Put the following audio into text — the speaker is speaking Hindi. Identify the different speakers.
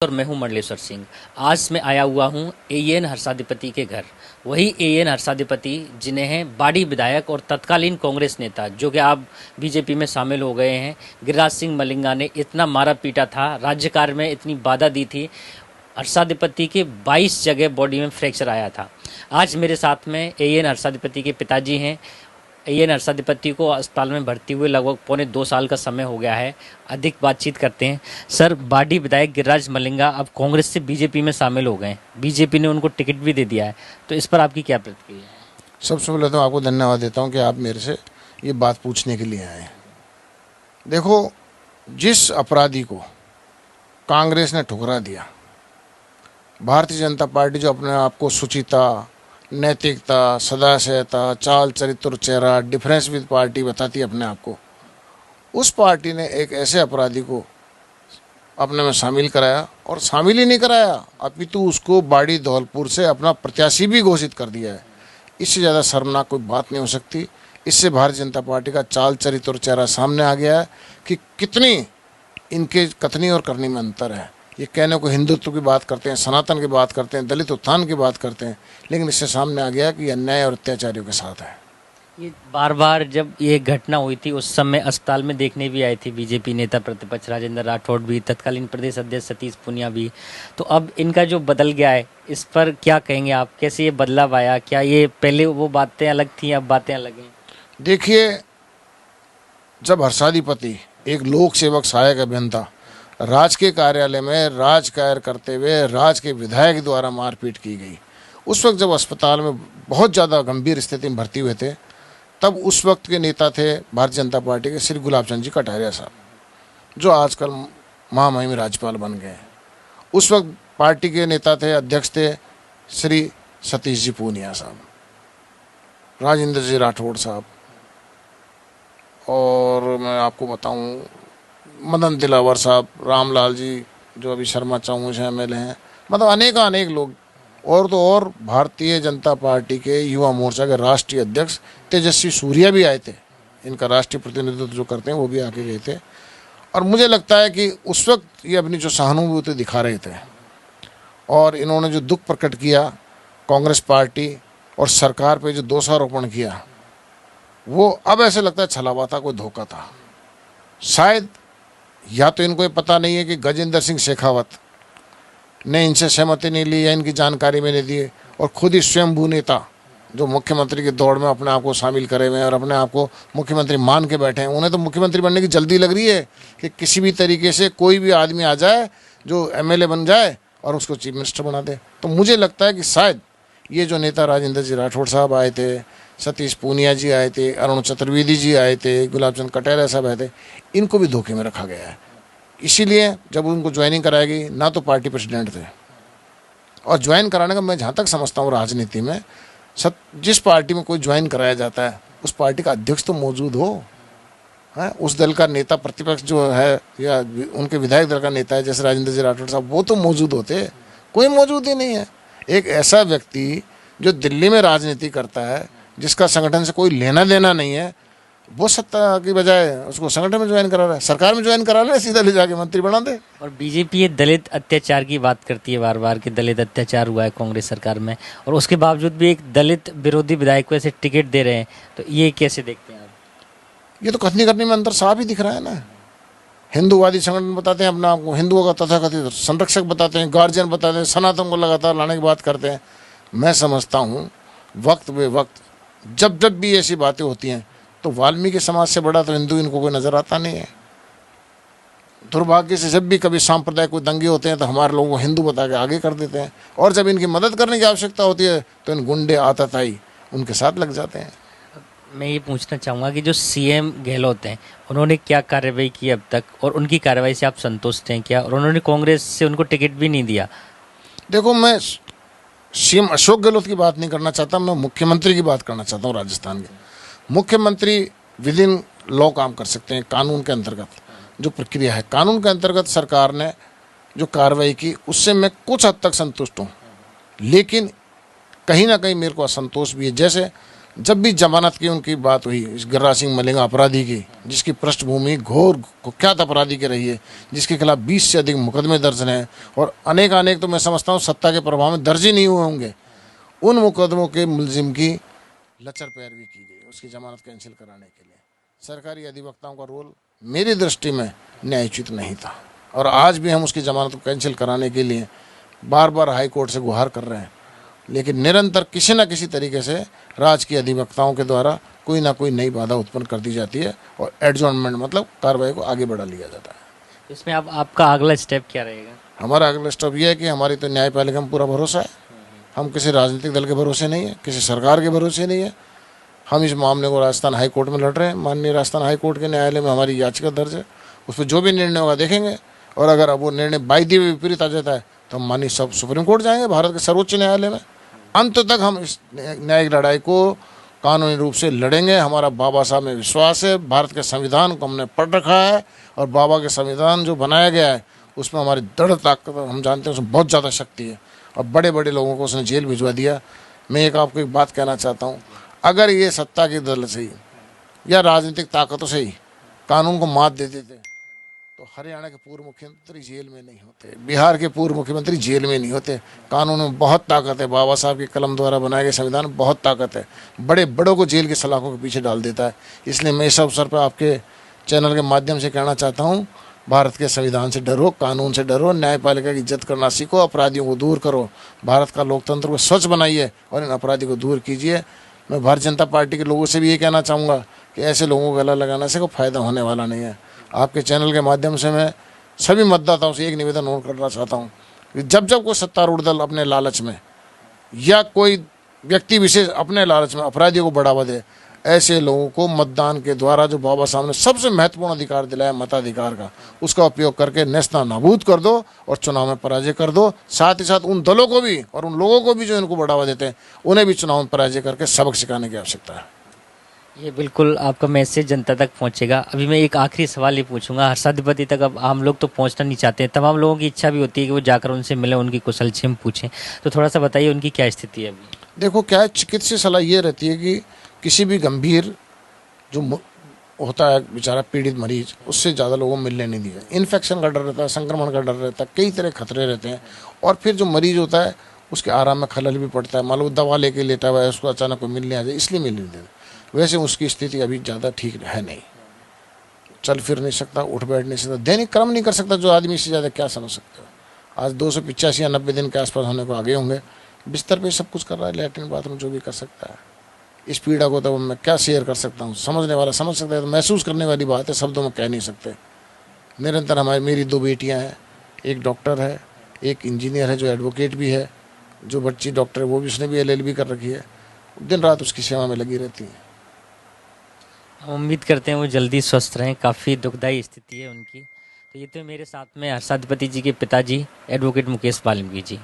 Speaker 1: और मैं हूं मंडलेश्वर सिंह। आज मैं आया हुआ हूं एएन हर्षाधिपति के घर। वही एएन हर्षाधिपति जिन्हें हैं बाडी विधायक और तत्कालीन कांग्रेस नेता, जो कि आप बीजेपी में शामिल हो गए हैं, गिरिराज सिंह मलिंगा ने इतना मारा पीटा था, राज्य कार्य में इतनी बाधा दी थी, हर्षाधिपति के 22 जगह बॉडी में फ्रैक्चर आया था। आज मेरे साथ में एएन हर्षाधिपति के पिताजी हैं। एएन हर्षाधिपति को अस्पताल में भर्ती हुए लगभग पौने 2 साल का समय हो गया है। अधिक बातचीत करते हैं। सर, बाडी विधायक गिरिराज मलिंगा अब कांग्रेस से बीजेपी में शामिल हो गए। बीजेपी ने उनको टिकट भी दे दिया है, तो इस पर आपकी क्या प्रतिक्रिया है?
Speaker 2: सबसे पहले तो आपको धन्यवाद देता हूं कि आप मेरे से ये बात पूछने के लिए आए। देखो, जिस अपराधी को कांग्रेस ने ठुकरा दिया, भारतीय जनता पार्टी जो अपने आप को सुचिता, नैतिकता, सदाशयता, चाल चरित्र चेहरा, डिफरेंस विद पार्टी बताती है अपने आप को, उस पार्टी ने एक ऐसे अपराधी को अपने में शामिल कराया, और शामिल ही नहीं कराया अपितु उसको बाड़ी धौलपुर से अपना प्रत्याशी भी घोषित कर दिया है। इससे ज़्यादा शर्मनाक कोई बात नहीं हो सकती। इससे भारतीय जनता पार्टी का चाल चरित्र और चेहरा सामने आ गया है कि कितनी इनके कथनी और करनी में अंतर है। ये कहने को हिंदुत्व की बात करते हैं, सनातन की बात करते हैं, दलित उत्थान की बात करते हैं, लेकिन इससे सामने आ गया कि ये अन्याय और अत्याचारियों के साथ है।
Speaker 1: ये बार बार जब ये घटना हुई थी उस समय अस्पताल में देखने भी आए थे बीजेपी नेता प्रतिपक्ष राजेंद्र राठौड़ भी, तत्कालीन प्रदेश अध्यक्ष सतीश पूनिया भी। तो अब इनका जो बदल गया है, इस पर क्या कहेंगे आप? कैसे ये बदलाव आया? क्या ये पहले वो बातें अलग थी, अब बातें अलग हैं?
Speaker 2: देखिए, जब हर्षाधिपति एक लोक सेवक सहायक अभियंता राज के कार्यालय में राज कार्य करते हुए राज के विधायक द्वारा मारपीट की गई, उस वक्त जब अस्पताल में बहुत ज़्यादा गंभीर स्थिति में भर्ती हुए थे, तब उस वक्त के नेता थे भारतीय जनता पार्टी के श्री गुलाब चंद जी कटारिया साहब, जो आजकल महामहिम राज्यपाल बन गए। उस वक्त पार्टी के नेता थे, अध्यक्ष थे श्री सतीश जी पूनिया साहब, राजेंद्र जी राठौड़ साहब, और मैं आपको बताऊं मदन दिलावर साहब, रामलाल जी जो अभी शर्मा चाऊ से एमएलए हैं, मतलब अनेक लोग, और तो और भारतीय जनता पार्टी के युवा मोर्चा के राष्ट्रीय अध्यक्ष तेजस्वी सूर्या भी आए थे। इनका राष्ट्रीय प्रतिनिधित्व जो करते हैं वो भी आके गए थे। और मुझे लगता है कि उस वक्त ये अपनी जो सहानुभूति दिखा रहे थे और इन्होंने जो दुख प्रकट किया कांग्रेस पार्टी और सरकार पे जो दोषारोपण किया, वो अब ऐसे लगता है छलावा था, कोई धोखा था। शायद या तो इनको ये पता नहीं है कि गजेंद्र सिंह शेखावत ने इनसे सहमति नहीं ली या इनकी जानकारी में नहीं दी, और खुद ही स्वयंभू नेता जो मुख्यमंत्री की दौड़ में अपने आप को शामिल करे हुए हैं और अपने आप को मुख्यमंत्री मान के बैठे हैं, उन्हें तो मुख्यमंत्री बनने की जल्दी लग रही है कि किसी भी तरीके से कोई भी आदमी आ जाए जो एमएलए बन जाए और उसको चीफ मिनिस्टर बना दे। तो मुझे लगता है कि शायद ये जो नेता राजेंद्र जी राठौड़ साहब आए थे, सतीश पूनिया जी आए थे, अरुण चतुर्वेदी जी आए थे, गुलाब चंद कटारिया साहब आए थे, इनको भी धोखे में रखा गया है। इसीलिए जब उनको ज्वाइनिंग कराएगी, ना तो पार्टी प्रेसिडेंट थे, और ज्वाइन कराने का मैं जहाँ तक समझता हूँ राजनीति में, जिस पार्टी में कोई ज्वाइन कराया जाता है उस पार्टी का अध्यक्ष तो मौजूद हो, है उस दल का नेता प्रतिपक्ष जो है या उनके विधायक दल का नेता है जैसे राजेंद्र जी राठौड़ साहब, वो तो मौजूद होते। कोई मौजूद ही नहीं है। एक ऐसा व्यक्ति जो दिल्ली में राजनीति करता है, जिसका संगठन से कोई लेना देना नहीं है, वो सत्ता की बजाय उसको संगठन में ज्वाइन करा रहा है, सरकार में ज्वाइन करा ले, सीधा ले जाके मंत्री बना दे।
Speaker 1: और बीजेपी ये दलित अत्याचार की बात करती है बार बार कि दलित अत्याचार हुआ है कांग्रेस सरकार में, और उसके बावजूद भी एक दलित विरोधी विधायक को ऐसे टिकट दे रहे हैं, तो ये कैसे देखते हैं आप?
Speaker 2: ये तो कथनी करने में अंतर साफ ही दिख रहा है ना। हिंदूवादी संगठन बताते हैं अपना आपको, हिंदुओं का तथाकथित संरक्षक बताते हैं, गार्जियन बताते हैं, सनातन को लगातार लाने की बात करते हैं। मैं समझता हूँ वक्त बे वक्त जब जब भी ऐसी बातें होती हैं तो वाल्मीकि समाज से बड़ा तो हिंदू इनको कोई नज़र आता नहीं है। दुर्भाग्य से जब भी कभी सांप्रदायिक कोई दंगे होते हैं तो हमारे लोगों को हिंदू बता के आगे कर देते हैं, और जब इनकी मदद करने की आवश्यकता होती है तो इन गुंडे आतताई उनके साथ लग जाते हैं।
Speaker 1: मैं ये पूछना चाहूँगा कि जो सीएम गहलोत हैं, उन्होंने क्या कार्रवाई की अब तक, और उनकी कार्रवाई से आप संतुष्ट हैं क्या? और उन्होंने कांग्रेस से उनको टिकट भी नहीं दिया।
Speaker 2: देखो, मैं सीएम अशोक गहलोत की बात नहीं करना चाहता, मैं मुख्यमंत्री की बात करना चाहता हूँ। राजस्थान के मुख्यमंत्री विद इन लॉ काम कर सकते हैं, कानून के अंतर्गत जो प्रक्रिया है, कानून के अंतर्गत सरकार ने जो कार्रवाई की उससे मैं कुछ हद तक संतुष्ट हूँ, लेकिन कहीं ना कहीं मेरे को असंतोष भी है। जैसे जब भी जमानत की उनकी बात हुई, इस गिरिराज सिंह मलिंगा अपराधी की, जिसकी पृष्ठभूमि घोर कुख्यात अपराधी की रही है, जिसके खिलाफ 20 से अधिक मुकदमे दर्ज हैं और अनेक तो मैं समझता हूँ सत्ता के प्रभाव में दर्ज ही नहीं हुए होंगे, उन मुकदमों के मुलजिम की लचर पैरवी की गई उसकी जमानत कैंसिल कराने के लिए। सरकारी अधिवक्ताओं का रोल मेरी दृष्टि में न्यायोचित नहीं था और आज भी हम उसकी जमानत को कैंसिल कराने के लिए बार बार हाई कोर्ट से गुहार कर रहे हैं, लेकिन निरंतर किसी न किसी तरीके से राजकीय अधिवक्ताओं के द्वारा कोई ना कोई नई बाधा उत्पन्न कर दी जाती है और एडजॉर्नमेंट मतलब कार्रवाई को आगे बढ़ा लिया जाता है।
Speaker 1: इसमें अब आपका अगला स्टेप क्या रहेगा?
Speaker 2: हमारा अगला स्टेप ये है कि हमारी तो न्यायपालिका में पूरा भरोसा है, हम किसी राजनीतिक दल के भरोसे नहीं है, किसी सरकार के भरोसे नहीं है। हम इस मामले को राजस्थान हाई कोर्ट में लड़ रहे हैं। माननीय राजस्थान हाई कोर्ट के न्यायालय में हमारी याचिका दर्ज है, उस पर जो भी निर्णय होगा देखेंगे और अगर अब वो निर्णय वायदे विपरीत आ जाता है तो हम माननीय सुप्रीम कोर्ट जाएंगे, भारत के सर्वोच्च न्यायालय में। अंत तक हम इस न्यायिक लड़ाई को कानूनी रूप से लड़ेंगे। हमारा बाबा साहब में विश्वास है, भारत के संविधान को हमने पढ़ रखा है और बाबा के संविधान जो बनाया गया है उसमें हमारी दृढ़ ताकत, हम जानते हैं उसमें बहुत ज़्यादा शक्ति है और बड़े बड़े लोगों को उसने जेल भिजवा दिया। मैं आपको एक बात कहना चाहता हूँ, अगर ये सत्ता की दल से ही या राजनीतिक ताकतों से ही कानून को मात दे देते तो हरियाणा के पूर्व मुख्यमंत्री जेल में नहीं होते, बिहार के पूर्व मुख्यमंत्री जेल में नहीं होते। कानून में बहुत ताकत है, बाबा साहब की कलम द्वारा बनाए गए संविधान में बहुत ताकत है, बड़े बड़ों को जेल की सलाखों के पीछे डाल देता है। इसलिए मैं इस अवसर पर आपके चैनल के माध्यम से कहना चाहता हूँ, भारत के संविधान से डरो, कानून से डरो, न्यायपालिका की इज्जत करना सीखो, अपराधियों को दूर करो, भारत का लोकतंत्र को स्वच्छ बनाइए और इन अपराधियों को दूर कीजिए। मैं भारतीय जनता पार्टी के लोगों से भी ये कहना चाहूँगा कि ऐसे लोगों को गला लगाने से कोई फायदा होने वाला नहीं है। आपके चैनल के माध्यम से मैं सभी मतदाताओं से एक निवेदन और करना चाहता हूँ कि जब जब कोई सत्तारूढ़ दल अपने लालच में या कोई व्यक्ति विशेष अपने लालच में अपराधियों को बढ़ावा दे, ऐसे लोगों को मतदान के द्वारा जो बाबा साहब ने सबसे महत्वपूर्ण अधिकार दिलाया मताधिकार का, उसका उपयोग करके नेस्ता नाबूद कर दो और चुनाव में पराजय कर दो। साथ ही साथ उन दलों को भी और उन लोगों को भी जो इनको बढ़ावा देते हैं उन्हें भी चुनाव में पराजय करके सबक सिखाने की आवश्यकता है।
Speaker 1: ये बिल्कुल आपका मैसेज जनता तक पहुंचेगा। अभी मैं एक आखिरी सवाल ये पूछूंगा, हर्षाधिपति तक अब हम लोग तो पहुंचना नहीं चाहते हैं, तमाम लोगों की इच्छा भी होती है कि वो जाकर उनसे मिलें, उनकी कुशलक्षेम पूछें, तो थोड़ा सा बताइए उनकी क्या स्थिति है अभी?
Speaker 2: देखो क्या है, चिकित्सीय सलाह ये रहती है कि किसी भी गंभीर जो होता है बेचारा पीड़ित मरीज, उससे ज़्यादा लोगों को मिलने नहीं दिया। इन्फेक्शन का डर रहता है, संक्रमण का डर रहता है, कई तरह खतरे रहते हैं और फिर जो मरीज होता है उसके आराम में खलल भी पड़ता है। मान लो दवा लेके लेटा हुआ है, उसको अचानक कोई मिलने आ जाए, इसलिए मिलने नहीं देते। वैसे उसकी स्थिति अभी ज़्यादा ठीक है नहीं, चल फिर नहीं सकता, उठ बैठ नहीं सकता, दैनिक कर्म नहीं कर सकता। जो आदमी इससे ज़्यादा क्या समझ सकते हो। आज 285 या 90 दिन के आसपास होने को आगे होंगे, बिस्तर पे सब कुछ कर रहा है, लैट्रिन बाथरूम जो भी कर सकता है। इस पीड़ा को तो मैं क्या शेयर कर सकता हूँ, समझने वाला समझ सकता है, तो महसूस करने वाली बात है, शब्दों में कह नहीं सकते। निरंतर मेरी 2 बेटियाँ हैं, एक डॉक्टर है, एक इंजीनियर है जो एडवोकेट भी है, जो बच्ची डॉक्टर है वो भी, उसने भी LLB कर रखी है, दिन रात उसकी सेवा में लगी रहती है।
Speaker 1: हम उम्मीद करते हैं वो जल्दी स्वस्थ रहें, काफ़ी दुखदायी स्थिति है उनकी। तो ये तो मेरे साथ में हर्षाधिपति जी के पिताजी एडवोकेट मुकेश वाल्मीकि जी।